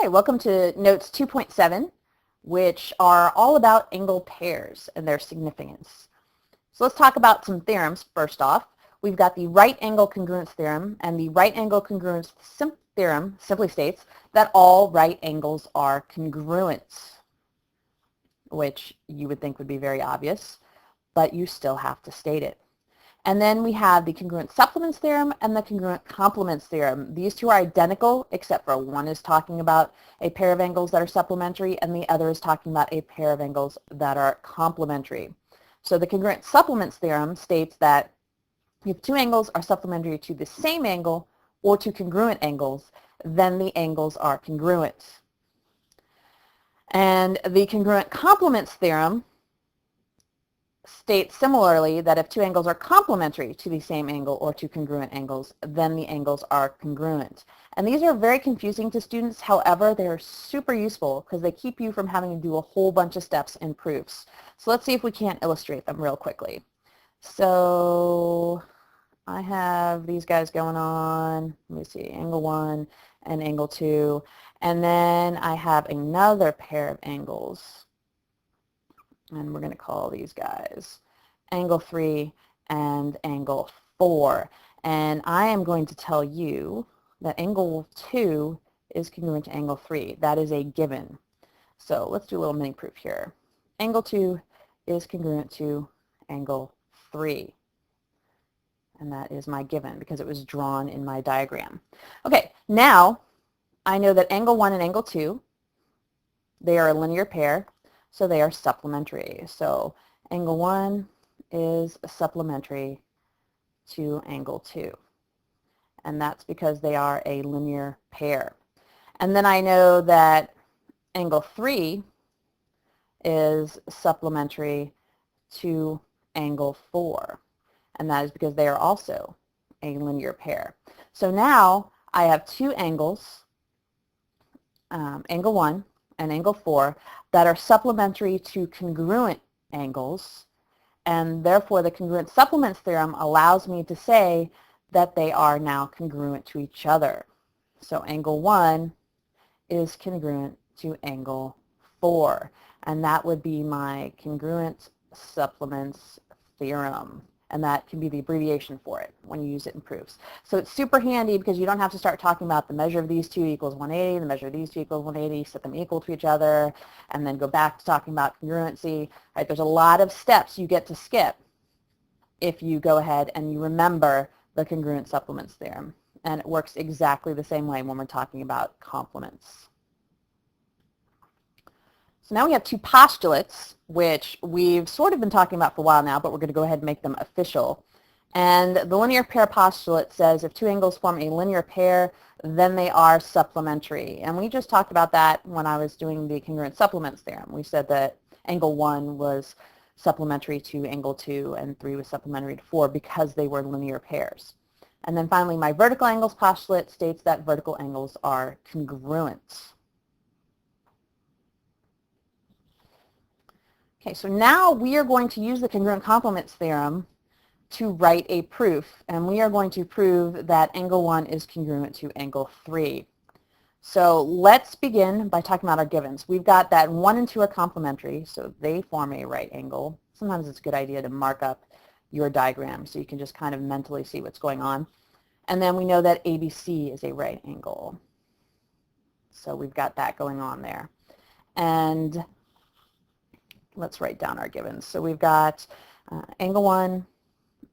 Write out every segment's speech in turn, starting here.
Hi, welcome to Notes 2.7, which are all about angle pairs and their significance. So let's talk about some theorems first off. We've got the right angle congruence theorem, and the right angle congruence theorem simply states that all right angles are congruent, which you would think would be very obvious, but you still have to state it. And then we have the congruent supplements theorem and the congruent complements theorem. These two are identical, except for one is talking about a pair of angles that are supplementary and the other is talking about a pair of angles that are complementary. So the congruent supplements theorem states that if two angles are supplementary to the same angle or to congruent angles, then the angles are congruent. And the congruent complements theorem states similarly that if two angles are complementary to the same angle or to congruent angles, then the angles are congruent. And these are very confusing to students. However, they're super useful because they keep you from having to do a whole bunch of steps in proofs. So let's see if we can't illustrate them real quickly. So I have these guys going on. Let me see, angle 1 and angle 2. And then I have another pair of angles. And we're going to call these guys angle 3 and angle 4. And I am going to tell you that angle 2 is congruent to angle 3. That is a given. So let's do a little mini proof here. Angle 2 is congruent to angle 3. And that is my given because it was drawn in my diagram. Okay, now I know that angle 1 and angle 2, they are a linear pair. So they are supplementary. So angle 1 is supplementary to angle 2. And that's because they are a linear pair. And then I know that angle 3 is supplementary to angle 4. And that is because they are also a linear pair. So now I have two angles, angle 1 and angle 4, that are supplementary to congruent angles, and therefore the congruent supplements theorem allows me to say that they are now congruent to each other. So angle 1 is congruent to angle 4, and that would be my congruent supplements theorem. And that can be the abbreviation for it when you use it in proofs. So it's super handy because you don't have to start talking about the measure of these two equals 180, the measure of these two equals 180, set them equal to each other, and then go back to talking about congruency. Right? There's a lot of steps you get to skip if you go ahead and you remember the congruent supplements theorem. And it works exactly the same way when we're talking about complements. So now we have two postulates, which we've sort of been talking about for a while now, but we're going to go ahead and make them official. And the linear pair postulate says if two angles form a linear pair, then they are supplementary. And we just talked about that when I was doing the congruent supplements theorem. We said that angle 1 was supplementary to angle 2 and 3 was supplementary to 4 because they were linear pairs. And then finally, my vertical angles postulate states that vertical angles are congruent. Okay, so now we are going to use the congruent complements theorem to write a proof, and we are going to prove that angle 1 is congruent to angle 3. So let's begin by talking about our givens. We've got that 1 and 2 are complementary, so they form a right angle. Sometimes it's a good idea to mark up your diagram so you can just kind of mentally see what's going on. And then we know that ABC is a right angle. So we've got that going on there. And let's write down our givens. So we've got angle 1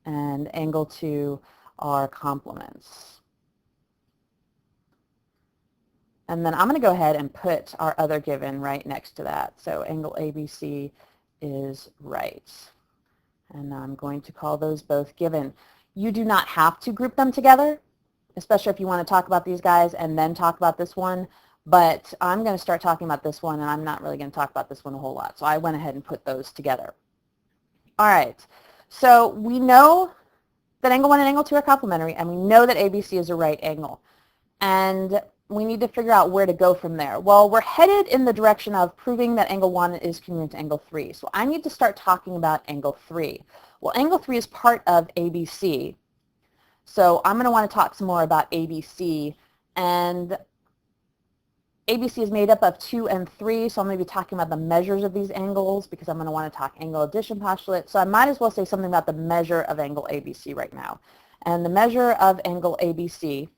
and angle 2 are complements. And then I'm going to go ahead and put our other given right next to that. So angle ABC is right. And I'm going to call those both given. You do not have to group them together, especially if you want to talk about these guys and then talk about this one. But I'm going to start talking about this one, and I'm not really going to talk about this one a whole lot. So I went ahead and put those together. All right. So we know that angle 1 and angle 2 are complementary, and we know that ABC is a right angle. And we need to figure out where to go from there. Well, we're headed in the direction of proving that angle 1 is congruent to angle 3. So I need to start talking about angle 3. Well, angle 3 is part of ABC. So I'm going to want to talk some more about ABC. And ABC is made up of 2 and 3, so I'm going to be talking about the measures of these angles because I'm going to want to talk angle addition postulate. So I might as well say something about the measure of angle ABC right now. And the measure of angle ABC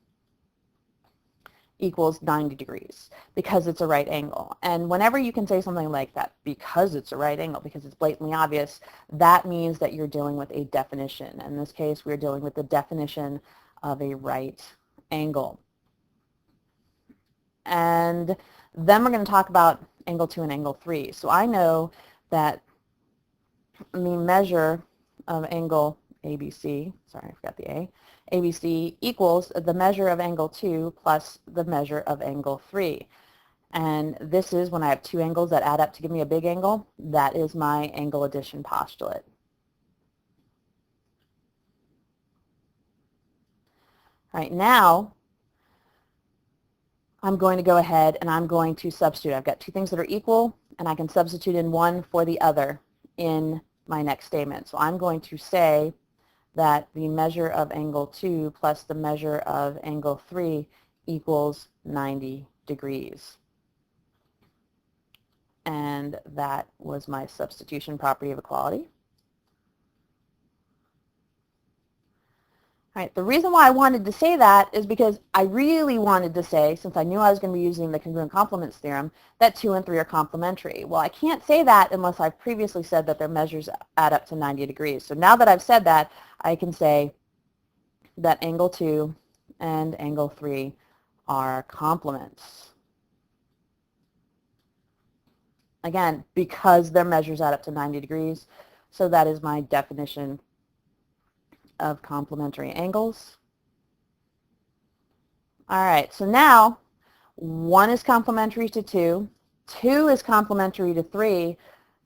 equals 90 degrees because it's a right angle. And whenever you can say something like that, because it's a right angle, because it's blatantly obvious, that means that you're dealing with a definition. In this case, we're dealing with the definition of a right angle. And then we're going to talk about angle 2 and angle 3. So I know that the measure of angle ABC, sorry, I forgot the A, ABC equals the measure of angle 2 plus the measure of angle 3. And this is when I have two angles that add up to give me a big angle. That is my angle addition postulate. All right, now I'm going to go ahead and I'm going to substitute. I've got two things that are equal, and I can substitute in one for the other in my next statement. So I'm going to say that the measure of angle 2 plus the measure of angle 3 equals 90 degrees. And that was my substitution property of equality. All right, the reason why I wanted to say that is because I really wanted to say, since I knew I was going to be using the congruent complements theorem, that 2 and 3 are complementary. Well, I can't say that unless I've previously said that their measures add up to 90 degrees. So now that I've said that, I can say that angle 2 and angle 3 are complements. Again, because their measures add up to 90 degrees. So that is my definition of complementary angles. All right, so now 1 is complementary to 2, 2 is complementary to 3,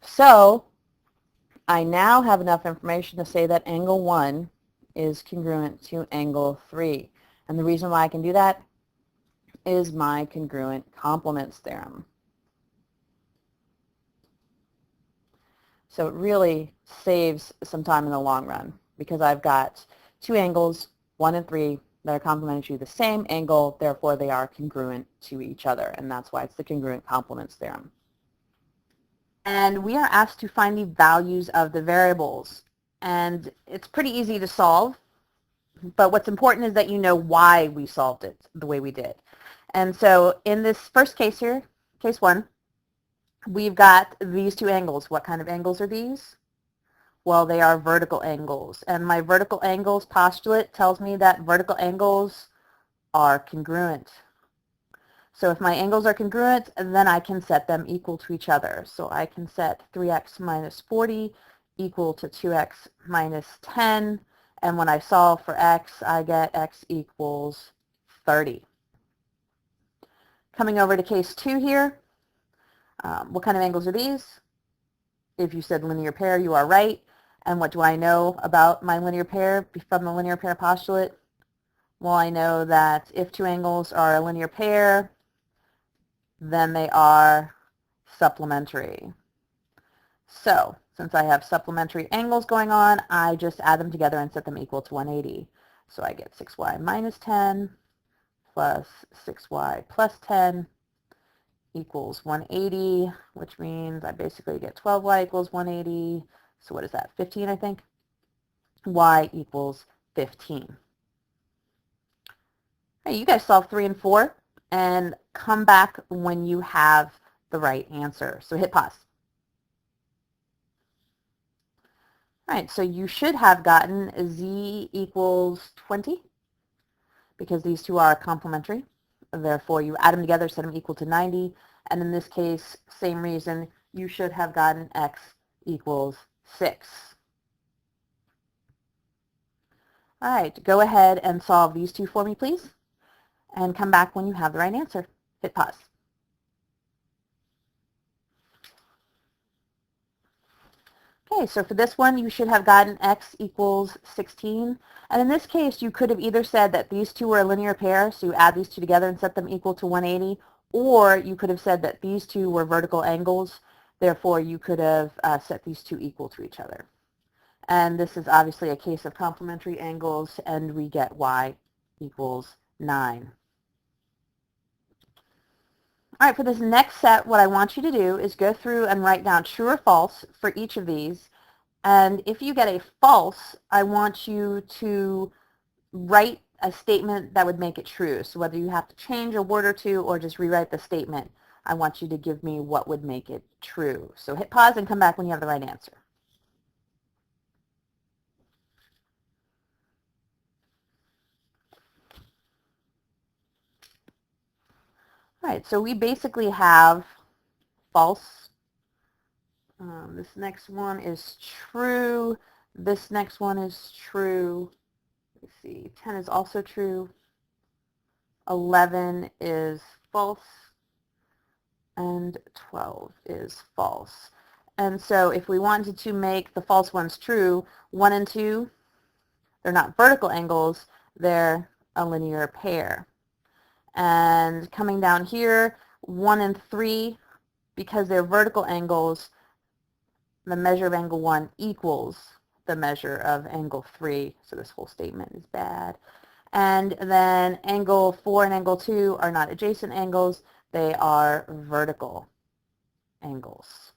so I now have enough information to say that angle 1 is congruent to angle 3. And the reason why I can do that is my congruent complements theorem. So it really saves some time in the long run because I've got two angles, 1 and 3, that are complementary to the same angle, therefore they are congruent to each other, and that's why it's the congruent complements theorem. And we are asked to find the values of the variables, and it's pretty easy to solve, but what's important is that you know why we solved it the way we did. And so in this first case here, case 1, we've got these two angles. What kind of angles are these? Well, they are vertical angles. And my vertical angles postulate tells me that vertical angles are congruent. So if my angles are congruent, then I can set them equal to each other. So I can set 3x minus 40 equal to 2x minus 10. And when I solve for x, I get x equals 30. Coming over to case 2 here, what kind of angles are these? If you said linear pair, you are right. And what do I know about my linear pair from the linear pair postulate? Well, I know that if two angles are a linear pair, then they are supplementary. So since I have supplementary angles going on, I just add them together and set them equal to 180. So I get 6y minus 10 plus 6y plus 10 equals 180, which means I basically get 12y equals 180. So what is that, 15, I think? Y equals 15. Hey, you guys solve 3 and 4 and come back when you have the right answer. So hit pause. All right, so you should have gotten z equals 20 because these two are complementary. Therefore, you add them together, set them equal to 90. And in this case, same reason, you should have gotten x equals 6. All right, go ahead and solve these two for me, please. And come back when you have the right answer. Hit pause. Okay, so for this one, you should have gotten x equals 16. And in this case, you could have either said that these two were a linear pair, so you add these two together and set them equal to 180, or you could have said that these two were vertical angles, therefore you could have set these two equal to each other. And this is obviously a case of complementary angles, and we get y equals 9. All right, for this next set, what I want you to do is go through and write down true or false for each of these. And if you get a false, I want you to write a statement that would make it true. So whether you have to change a word or two or just rewrite the statement, I want you to give me what would make it true. So hit pause and come back when you have the right answer. All right, so we basically have false. This next one is true. This next one is true. Let's see, 10 is also true. 11 is false. And 12 is false. And so if we wanted to make the false ones true, 1 and 2, they're not vertical angles, they're a linear pair. And coming down here, 1 and 3, because they're vertical angles, the measure of angle 1 equals the measure of angle 3. So this whole statement is bad. And then angle 4 and angle 2 are not adjacent angles, they are vertical angles.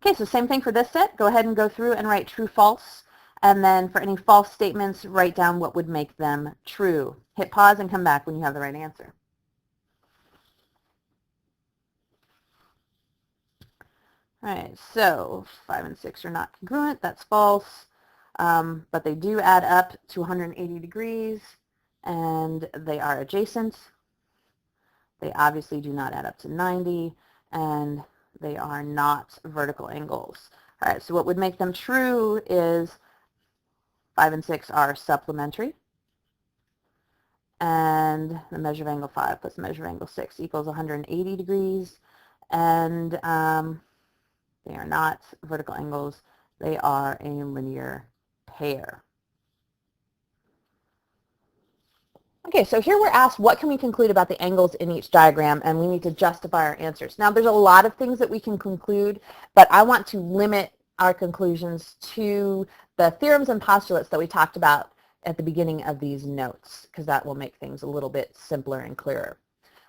Okay, so same thing for this set. Go ahead and go through and write true, false. And then for any false statements, write down what would make them true. Hit pause and come back when you have the right answer. All right, so 5 and 6 are not congruent. That's false. But they do add up to 180 degrees, and they are adjacent. They obviously do not add up to 90, and they are not vertical angles. All right, so what would make them true is 5 and 6 are supplementary, and the measure of angle 5 plus the measure of angle 6 equals 180 degrees, and they are not vertical angles. They are a linear pair. Okay, so here we're asked what can we conclude about the angles in each diagram, and we need to justify our answers. Now there's a lot of things that we can conclude, but I want to limit our conclusions to the theorems and postulates that we talked about at the beginning of these notes, because that will make things a little bit simpler and clearer.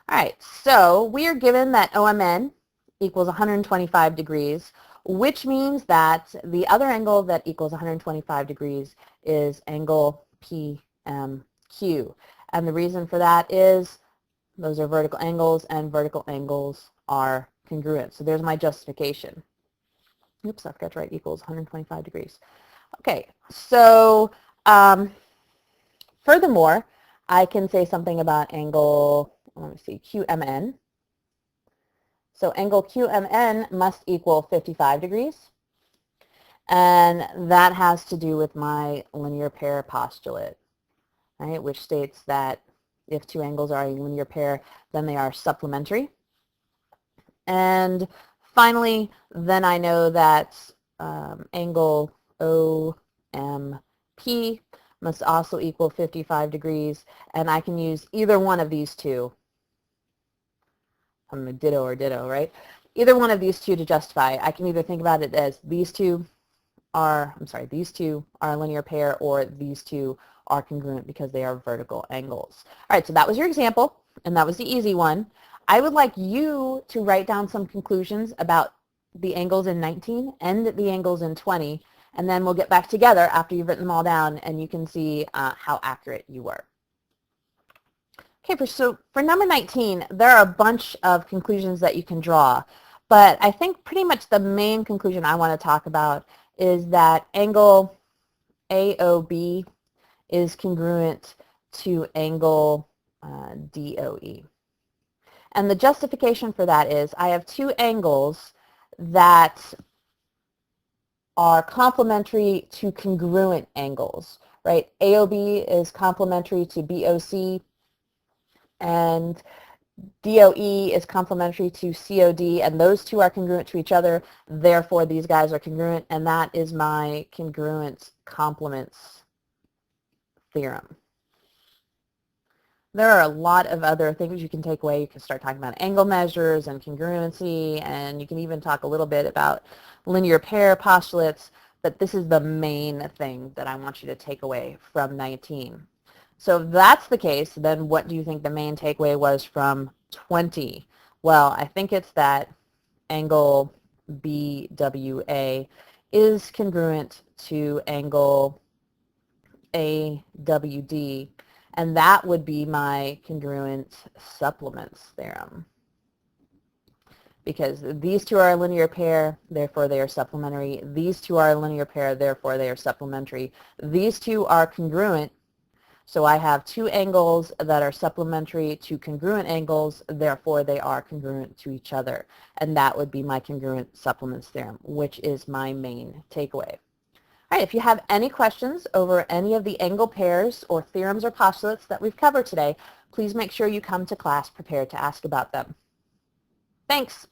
All right, so we are given that OMN equals 125 degrees, which means that the other angle that equals 125 degrees is angle PMQ. And the reason for that is those are vertical angles, and vertical angles are congruent. So there's my justification. Oops, I forgot to write equals 125 degrees. Okay, so furthermore, I can say something about angle, let me see, QMN. So angle QMN must equal 55 degrees. And that has to do with my linear pair postulate, right, which states that if two angles are a linear pair, then they are supplementary. And finally, then I know that angle OMP must also equal 55 degrees, and I can use either one of these two. I'm a ditto or ditto, right? Either one of these two to justify. I can either think about it as these two are a linear pair, or these two are congruent because they are vertical angles. All right, so that was your example, and that was the easy one. I would like you to write down some conclusions about the angles in 19 and the angles in 20, and then we'll get back together after you've written them all down, and you can see how accurate you were. Okay, so for number 19, there are a bunch of conclusions that you can draw, but I think pretty much the main conclusion I want to talk about is that angle AOB is congruent to angle DOE. And the justification for that is I have two angles that are complementary to congruent angles, right? AOB is complementary to BOC, and DOE is complementary to COD, and those two are congruent to each other. Therefore, these guys are congruent, and that is my congruent complements theorem. There are a lot of other things you can take away. You can start talking about angle measures and congruency, and you can even talk a little bit about linear pair postulates, but this is the main thing that I want you to take away from 19. So if that's the case, then what do you think the main takeaway was from 20? Well, I think it's that angle BWA is congruent to angle AWD, and that would be my congruent supplements theorem. Because these two are a linear pair, therefore they are supplementary. These two are a linear pair, therefore they are supplementary. These two are congruent, so I have two angles that are supplementary to congruent angles, therefore they are congruent to each other. And that would be my congruent supplements theorem, which is my main takeaway. All right, if you have any questions over any of the angle pairs or theorems or postulates that we've covered today, please make sure you come to class prepared to ask about them. Thanks.